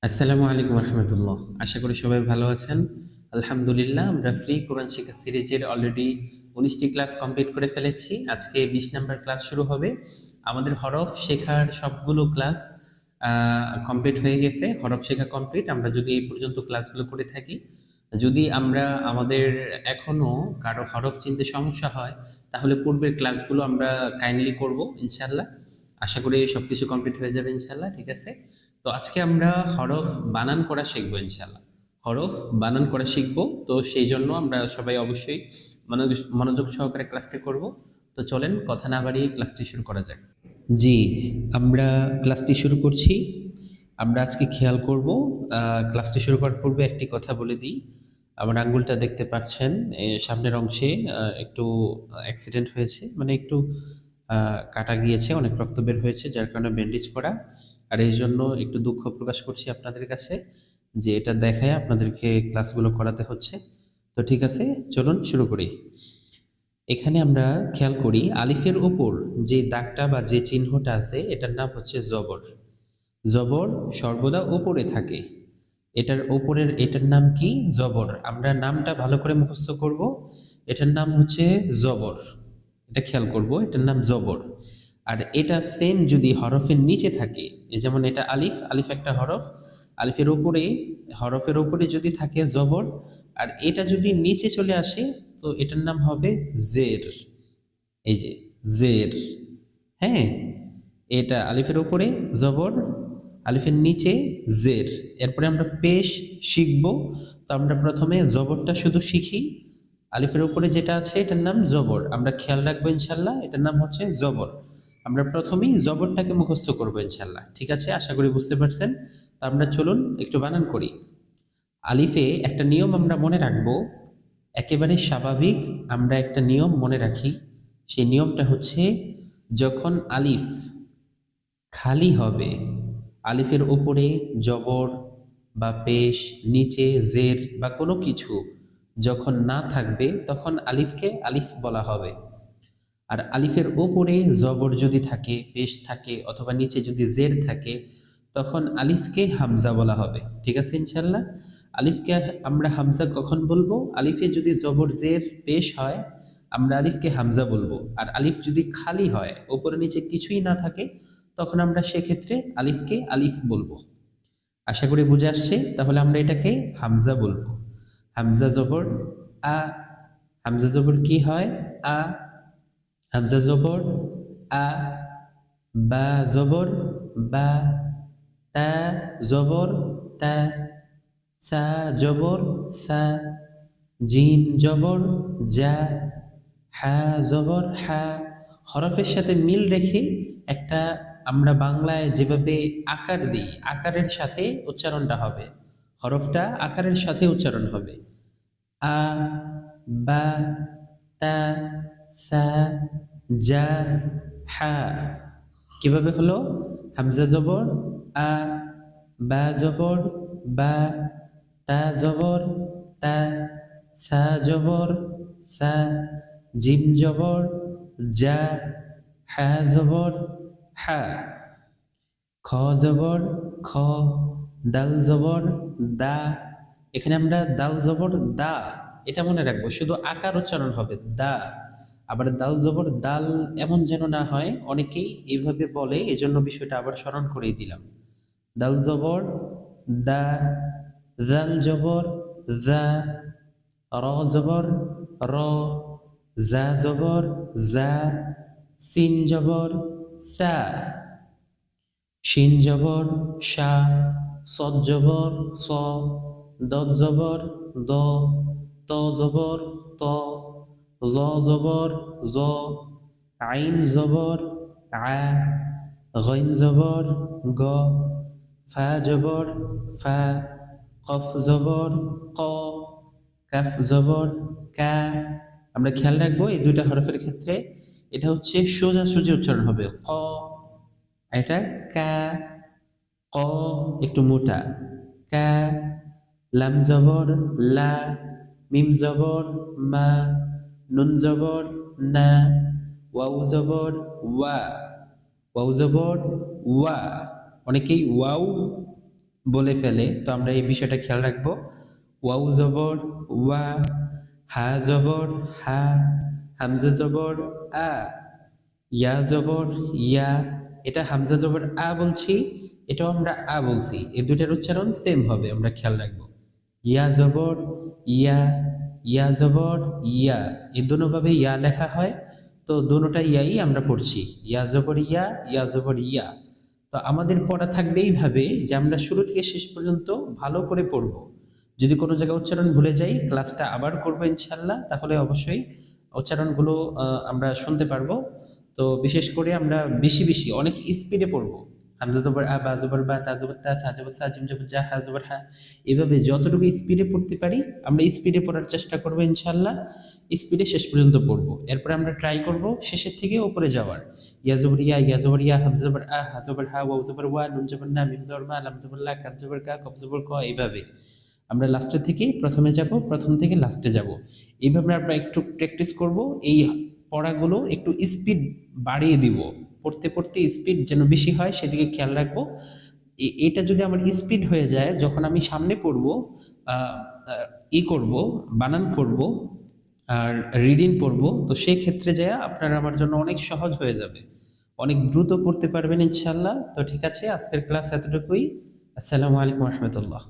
আসসালামু আলাইকুম রহমতুল্লাহ। আশা করি সবাই ভালো আছেন। আলহামদুলিল্লাহ, আমরা ফ্রি কোরআন শিক্ষা সিরিজের অলরেডি 19টি ক্লাস কমপ্লিট করে ফেলেছি। আজকে 20 নাম্বার ক্লাস শুরু হবে। আমাদের হরফ শেখার সবগুলো ক্লাস কমপ্লিট হয়ে গেছে। হরফ শেখা কমপ্লিট। আমরা যদি এই পর্যন্ত ক্লাসগুলো করে থাকি, যদি আমাদের এখনো কারো হরফ চিনতে সমস্যা হয়, তাহলে পূর্বের ক্লাসগুলো আমরা কাইন্ডলি করব ইনশাল্লাহ। আশা করি সবকিছু কমপ্লিট হয়ে যাবে ইনশাল্লাহ। ঠিক আছে, তো আজকে আমরা হরফ বানান করা শিখবো ইনশাল্লাহ। হরফ বানান করা শিখবো, তো সেই জন্য আমরা সবাই অবশ্যই মনোযোগ সহকারে ক্লাসটি করব। তো চলেন কথা না বাড়িয়ে ক্লাসটি শুরু করা যাক। জি, আমরা ক্লাসটি শুরু করছি। আমরা আজকে খেয়াল করব, ক্লাসটি শুরু করার পূর্বে একটি কথা বলে দিই। আমার আঙ্গুলটা দেখতে পাচ্ছেন, সামনের অংশে একটু অ্যাক্সিডেন্ট হয়েছে, মানে একটু কাটা গিয়েছে, অনেক রক্ত বের হয়েছে, যার কারণে ব্যান্ডেজ করা। আর এই জন্য একটু দুঃখ প্রকাশ করছি আপনাদের কাছে যে এটা দেখায় আপনাদেরকে ক্লাসগুলো করাতে হচ্ছে। তো ঠিক আছে, চলুন শুরু করি। এখানে আমরা খেয়াল করি আলিফের উপর যে দাগটা বা যে চিহ্নটা আছে এটার নাম হচ্ছে জবর। জবর সর্বদা উপরে থাকে। এটার নাম কি? জবর। আমরা নামটা ভালো করে মুখস্থ করব। এটার নাম হচ্ছে জবর। এটা খেয়াল করব, এটার নাম জবর। আর এটা সেম যদি হরফের নিচে থাকে, যেমন এটা আলিফ, আলিফ একটা হরফ, আলিফের উপরে, হরফের উপরে যদি থাকে জবর, আর এটা যদি নিচে চলে আসে, তো এটার নাম হবে জের। এই যে জের। হ্যাঁ, এটা আলিফের উপরে জবর, আলিফের নিচে জের। এরপরে আমরা পেশ শিখব। তো আমরা প্রথমে জবরটা শুধু শিখি। আলিফের উপরে যেটা আছে এটার নাম জবর, আমরা খেয়াল রাখবো ইনশাল্লাহ, এটার নাম হচ্ছে জবর। আমরা প্রথমেই জবরটাকে মুখস্থ করবো ইনশাল্লাহ। ঠিক আছে, আশা করি বুঝতে পারছেন। তো আমরা চলুন একটু বানান করি। আলিফে একটা নিয়ম আমরা মনে রাখবো, একেবারে স্বাভাবিক। আমরা একটা নিয়ম মনে রাখি, সেই নিয়মটা হচ্ছে যখন আলিফ খালি হবে, আলিফের উপরে জবর বা পেশ, নিচে জের বা কোনো কিছু যখন না থাকবে, তখন আলিফকে আলিফ বলা হবে। আর আলিফের উপরে জবর যদি থাকে, পেশ থাকে, অথবা নিচে যদি জের থাকে, তখন আলিফকে হামজা বলা হবে। ঠিক আছে ইনশাল্লাহ। আলিফকে আমরা হামজা কখন বলবো? আলিফে যদি জবর জের পেশ হয়, আমরা আলিফকে হামজা বলবো। আর আলিফ যদি খালি হয়, উপরে নিচে কিছুই না থাকে, তখন আমরা সেক্ষেত্রে আলিফকে আলিফ বলবো। আশা করি বুঝে আসছে। তাহলে আমরা এটাকে হামজা বলবো। হামজা জবর আ। হামজা জবর কি হয়? আ। হামজা জবর আ। বা জবর বা। তা জবর তা। সা জবর সা। জিম জবর যা। হা জবর হা। হরফের সাথে মিল রেখে একটা, আমরা বাংলায় যেভাবে আকার দিই, আকারের সাথে উচ্চারণটা হবে। হরফটা আকারের সাথে উচ্চারণ হবে। আ, বা, তা, সা, যা, হা। কিভাবে হলো? হামজা জবর আ, বা জবর বা, তা জবর তা, সা জবর সা, জিম জবর যা, হা জবর হা। খ জবর খ। দাল জবর দা। এখানে আমরা দাল জবর দা, এটা মনে রাখবো, শুধু আকার উচ্চারণ হবে দা। আবার দাল জবর দাল এমন যেন না হয়, অনেকেই এইভাবে বলে, এজন্য বিষয়টা আবার স্মরণ করিয়ে দিলাম। দাল জবর দা। জাল জবর জা। র জবর র। জা জবর জা। সিন জবর সা। শিন জবর শা। সদ জবর স। দদ জবর দ। ত জবর ত। জ জবর জ। আইন জবর আ। গইন জবর গ। ফা জবর ফা। কফ জবর ক। কাফ জবর কা। আমরা খেয়াল রাখবো এই দুইটা হরফের ক্ষেত্রে এটা হচ্ছে সোজাসুজি উচ্চারণ হবে ক। এটা কা। ক একটু মোটা। কা। লাম জবর লা। মিম জবর মা। নুন জবর না। ওয়াও জবর ওয়া। ওয়াও জবর ওয়া। অনেকেই ওয়াও বলে ফেলে, তো আমরা এই বিষয়টা খেয়াল রাখবো। ওয়াও জবর ওয়া, হা জবর হা, হামজা জবর আ, ইয়া জবর ইয়া। এটা হামজা জবর আ বলছি, এটাও আমরা আ বলছি, এই দুটার উচ্চারণ সেম হবে, আমরা খেয়াল রাখবো। ইয়া জবর ইয়া, ইয়া জবর ইয়া, এই দুটোভাবে ইয়া লেখা হয়, তো দুটোটা ইয়াই আমরা পড়ছি, ইয়া জবর ইয়া, ইয়া জবর ইয়া। তো আমাদের পড়া থাকবে এইভাবে যে আমরা শুরু থেকে শেষ পর্যন্ত ভালো করে পড়বো। যদি কোনো জায়গায় উচ্চারণ ভুলে যাই, ক্লাসটা আবার করবো ইনশাল্লাহ, তাহলে অবশ্যই উচ্চারণগুলো আমরা শুনতে পারবো। তো বিশেষ করে আমরা বেশি বেশি অনেক স্পিডে পড়বো। হামজা জবর আ, বা জবর বা, তা জবর তা, সা জবর সা, জিম জবর জা, হা জবর হা, এভাবে যতটুকু স্পিডে পড়তে পারি আমরা স্পিডে পড়ার চেষ্টা করবো ইনশাল্লাহ। স্পিডে শেষ পর্যন্ত পড়বো, এরপরে আমরা ট্রাই করব শেষের থেকে উপরে যাওয়ার। ইয়া জবর ইয়া, ইয়া জবর ইয়া, হামজা জবর আ, হা জবর হা, ওয়াও জবর ওয়া, নুন জবর না, মিম জবর মা, লাম জবর লা, কাফ জবর কা, কফ জবর ক, এইভাবে আমরা লাস্টের থেকে প্রথমে যাব, প্রথম থেকে লাস্টে যাব। এইভাবে আমরা একটু প্র্যাকটিস করব, এই পড়াগুলো একটু স্পিড বাড়িয়ে দিব, পড়তে পড়তে স্পিড যেন বেশি হয় সেদিকে খেয়াল রাখবো। এটা যদি আমার স্পিড হয়ে যায়, যখন আমি সামনে পড়বো, করব, বানান করব আর রিডিং পড়বো, তো সেই ক্ষেত্রে যায় আপনার আমার জন্য অনেক সহজ হয়ে যাবে, অনেক দ্রুত পড়তে পারবেন ইনশাল্লাহ। তো ঠিক আছে, আজকের ক্লাস এতটুকুই। আসসালামু আলাইকুম রহমতুল্লাহ।